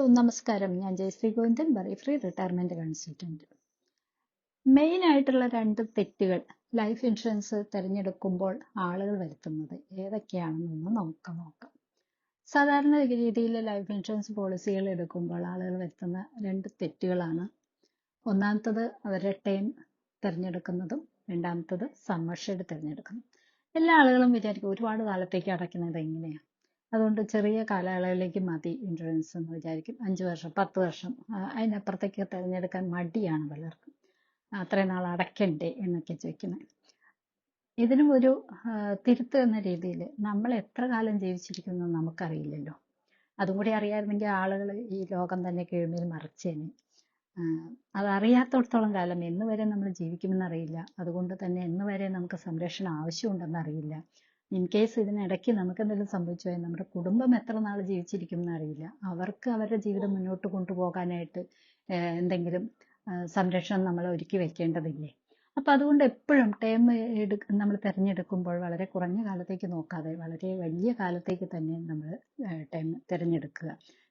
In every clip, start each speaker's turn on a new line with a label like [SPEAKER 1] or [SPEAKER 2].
[SPEAKER 1] Hello നമസ്കാരം. ഞാൻ Jayashree Govindan, worry free retirement consultant. Main ആയിട്ടുള്ള രണ്ട് തെറ്റുകൾ ലൈഫ് ഇൻഷുറൻസ് തിരഞ്ഞെടുക്കുമ്പോൾ ആളുകൾ വരുത്തുന്നത് ഏതൊക്കെയാണെന്നൊന്ന് നമുക്ക് നോക്കാം. സാധാരണ രീതിയിൽ ലൈഫ് ഇൻഷുറൻസ് പോളിസികൾ എടുക്കുമ്പോൾ ആളുകൾ വരുത്തുന്ന രണ്ട് തെറ്റുകളാണ്. ഒന്നാമത്തത് അവരുടെ ടൈം തിരഞ്ഞെടുക്കുന്നതും രണ്ടാമത്തത് സമ്മർഷേഡ് തിരഞ്ഞെടുക്കുന്നതും. എല്ലാ ആളുകളും വിചാരിക്കും ഒരുപാട് കാലത്തേക്ക് അടയ്ക്കുന്നത് എങ്ങനെയാണ്, അതുകൊണ്ട് ചെറിയ കാലയളവിലേക്ക് മതി ഇൻഷുറൻസ് എന്ന് വിചാരിക്കും. 5 വർഷം 10 വർഷം അതിനപ്പുറത്തേക്ക് തിരഞ്ഞെടുക്കാൻ മടിയാണ് പലർക്കും. അത്രയും നാൾ അടയ്ക്കണ്ടേ എന്നൊക്കെ ചോദിക്കുന്നത്. ഇതിനും ഒരു തിരുത്ത് എന്ന രീതിയിൽ നമ്മൾ എത്ര കാലം ജീവിച്ചിരിക്കുന്നു നമുക്കറിയില്ലല്ലോ. അതുകൂടി അറിയാമെങ്കിൽ ആളുകൾ ഈ ലോകം തന്നെ കീഴ്മേൽ മറിച്ചേനെ. അതറിയാത്തടത്തോളം കാലം എന്ന് വരെ നമ്മൾ ജീവിക്കുമെന്നറിയില്ല. അതുകൊണ്ട് തന്നെ എന്ന് വരെ നമുക്ക് സംരക്ഷണം ആവശ്യമുണ്ടെന്നറിയില്ല. ഇൻ കേസ് ഇതിനിടയ്ക്ക് നമുക്ക് എന്തെങ്കിലും സംഭവിച്ചു പോയാൽ നമ്മുടെ കുടുംബം എത്ര നാൾ ജീവിച്ചിരിക്കും എന്നറിയില്ല. അവർക്ക് അവരുടെ ജീവിതം മുന്നോട്ട് കൊണ്ടുപോകാനായിട്ട് എന്തെങ്കിലും സംരക്ഷണം നമ്മൾ ഒരുക്കി വെക്കേണ്ടതില്ലേ. അപ്പം അതുകൊണ്ട് എപ്പോഴും ടേം നമ്മൾ തിരഞ്ഞെടുക്കുമ്പോൾ വളരെ കുറഞ്ഞ കാലത്തേക്ക് നോക്കാതെ വളരെ വലിയ കാലത്തേക്ക് തന്നെ നമ്മൾ ടൈം തിരഞ്ഞെടുക്കുക.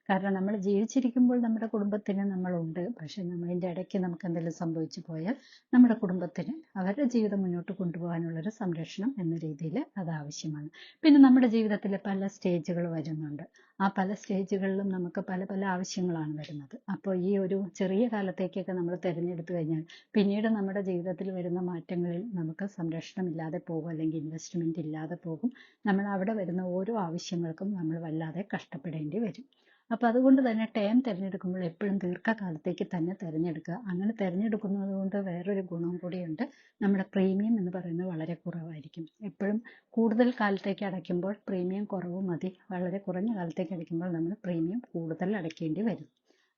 [SPEAKER 1] കാരണം നമ്മൾ ജീവിച്ചിരിക്കുമ്പോൾ നമ്മുടെ കുടുംബത്തിന് നമ്മളുണ്ട്. പക്ഷെ അതിൻ്റെ ഇടയ്ക്ക് നമുക്ക് എന്തെങ്കിലും സംഭവിച്ചു പോയാൽ നമ്മുടെ കുടുംബത്തിന് അവരുടെ ജീവിതം മുന്നോട്ട് കൊണ്ടുപോകാനുള്ളൊരു സംരക്ഷണം എന്ന രീതിയിൽ അത് ആവശ്യമാണ്. പിന്നെ നമ്മുടെ ജീവിതത്തിൽ പല സ്റ്റേജുകൾ വരുന്നുണ്ട്. ആ പല സ്റ്റേജുകളിലും നമുക്ക് പല പല ആവശ്യങ്ങളാണ് വരുന്നത്. അപ്പോൾ ഈ ഒരു ചെറിയ കാലത്തേക്കൊക്കെ നമ്മൾ തിരഞ്ഞെടുത്തു കഴിഞ്ഞാൽ പിന്നീട് നമ്മുടെ ജീവിതത്തിൽ വരുന്ന മാറ്റങ്ങളിൽ നമുക്ക് സംരക്ഷണം ഇല്ലാതെ പോകും, അല്ലെങ്കിൽ ഇൻവെസ്റ്റ്മെന്റ് ഇല്ലാതെ പോകും. നമ്മൾ അവിടെ വരുന്ന ഓരോ ആവശ്യങ്ങൾക്കും നമ്മൾ വല്ലാതെ കഷ്ടപ്പെടേണ്ടി വരും. അപ്പം അതുകൊണ്ട് തന്നെ ടേം തിരഞ്ഞെടുക്കുമ്പോൾ എപ്പോഴും ദീർഘകാലത്തേക്ക് തന്നെ തിരഞ്ഞെടുക്കുക. അങ്ങനെ തിരഞ്ഞെടുക്കുന്നത് കൊണ്ട് വേറൊരു ഗുണം കൂടിയുണ്ട്. നമ്മുടെ പ്രീമിയം എന്ന് പറയുന്നത് വളരെ കുറവായിരിക്കും. എപ്പോഴും കൂടുതൽ കാലത്തേക്ക് അടയ്ക്കുമ്പോൾ പ്രീമിയം കുറവ് മതി. വളരെ കുറഞ്ഞ കാലത്തേക്ക് അടയ്ക്കുമ്പോൾ നമ്മൾ പ്രീമിയം കൂടുതൽ അടയ്ക്കേണ്ടി വരും.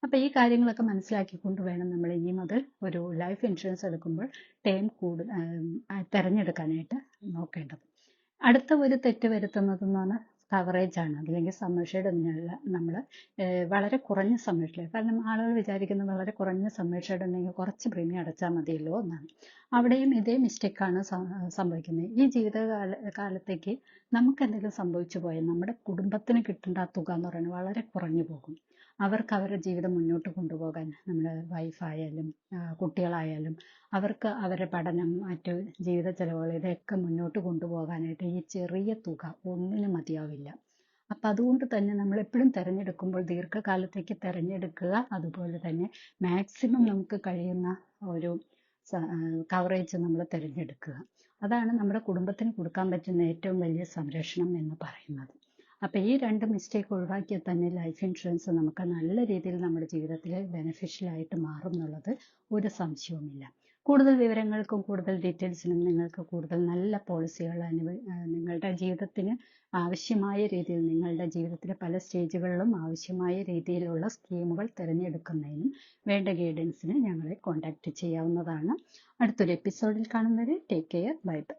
[SPEAKER 1] അപ്പം ഈ കാര്യങ്ങളൊക്കെ മനസ്സിലാക്കിക്കൊണ്ട് വേണം നമ്മൾ ഇനി മുതൽ ഒരു ലൈഫ് ഇൻഷുറൻസ് എടുക്കുമ്പോൾ ടേം തിരഞ്ഞെടുക്കാനായിട്ട് നോക്കേണ്ടത്. അടുത്ത ഒരു തെറ്റ് വരുത്തുന്നതെന്ന് പറഞ്ഞാൽ കവറേജ് ആണ്, അല്ലെങ്കിൽ സമ്മർഷേഡ് എന്നുള്ള നമ്മൾ വളരെ കുറഞ്ഞ സമ്മർഷേഡ്. കാരണം ആളുകൾ വിചാരിക്കുന്നത് വളരെ കുറഞ്ഞ സമ്മർഷേഡ് ഉണ്ടെങ്കിൽ കുറച്ച് പ്രീമിയം അടച്ചാൽ മതിയല്ലോ എന്നാണ്. അവിടെയും ഇതേ മിസ്റ്റേക്കാണ് സംഭവിക്കുന്നത്. ഈ കാലത്തേക്ക് നമുക്ക് എന്തെങ്കിലും സംഭവിച്ചു പോയാൽ നമ്മുടെ കുടുംബത്തിന് കിട്ടേണ്ട ആ തുക എന്ന് പറയുന്നത് വളരെ കുറഞ്ഞു പോകും. അവർക്ക് അവരുടെ ജീവിതം മുന്നോട്ട് കൊണ്ടുപോകാൻ നമ്മുടെ വൈഫായാലും കുട്ടികളായാലും അവർക്ക് അവരുടെ പഠനം, മറ്റ് ജീവിത ചെലവുകൾ ഇതൊക്കെ മുന്നോട്ട് കൊണ്ടുപോകാനായിട്ട് ഈ ചെറിയ തുക ഒന്നിനും മതിയാവില്ല. അപ്പം അതുകൊണ്ട് തന്നെ നമ്മൾ എപ്പോഴും തിരഞ്ഞെടുക്കുമ്പോൾ ദീർഘകാലത്തേക്ക് തിരഞ്ഞെടുക്കുക. അതുപോലെ തന്നെ മാക്സിമം നമുക്ക് കഴിയുന്ന ഒരു കവറേജ് നമ്മൾ തിരഞ്ഞെടുക്കുക. അതാണ് നമ്മുടെ കുടുംബത്തിന് കൊടുക്കാൻ പറ്റുന്ന ഏറ്റവും വലിയ സംരക്ഷണം എന്ന് പറയുന്നത്. അപ്പം ഈ രണ്ട് മിസ്റ്റേക്ക് ഒഴിവാക്കിയാൽ തന്നെ ലൈഫ് ഇൻഷുറൻസ് നമുക്ക് നല്ല രീതിയിൽ നമ്മുടെ ജീവിതത്തിൽ ബെനിഫിഷ്യലായിട്ട് മാറും എന്നുള്ളത് ഒരു സംശയവുമില്ല. കൂടുതൽ വിവരങ്ങൾക്കും കൂടുതൽ ഡീറ്റെയിൽസിനും നിങ്ങൾക്ക് കൂടുതൽ നല്ല പോളിസികൾ നിങ്ങളുടെ ജീവിതത്തിന് ആവശ്യമായ രീതിയിൽ, നിങ്ങളുടെ ജീവിതത്തിലെ പല സ്റ്റേജുകളിലും ആവശ്യമായ രീതിയിലുള്ള സ്കീമുകൾ തിരഞ്ഞെടുക്കുന്നതിനും വേണ്ട ഗൈഡൻസിന് ഞങ്ങളെ കോൺടാക്റ്റ് ചെയ്യാവുന്നതാണ്. അടുത്തൊരു എപ്പിസോഡിൽ കാണുന്നവരെ ടേക്ക് കെയർ. Bye bye.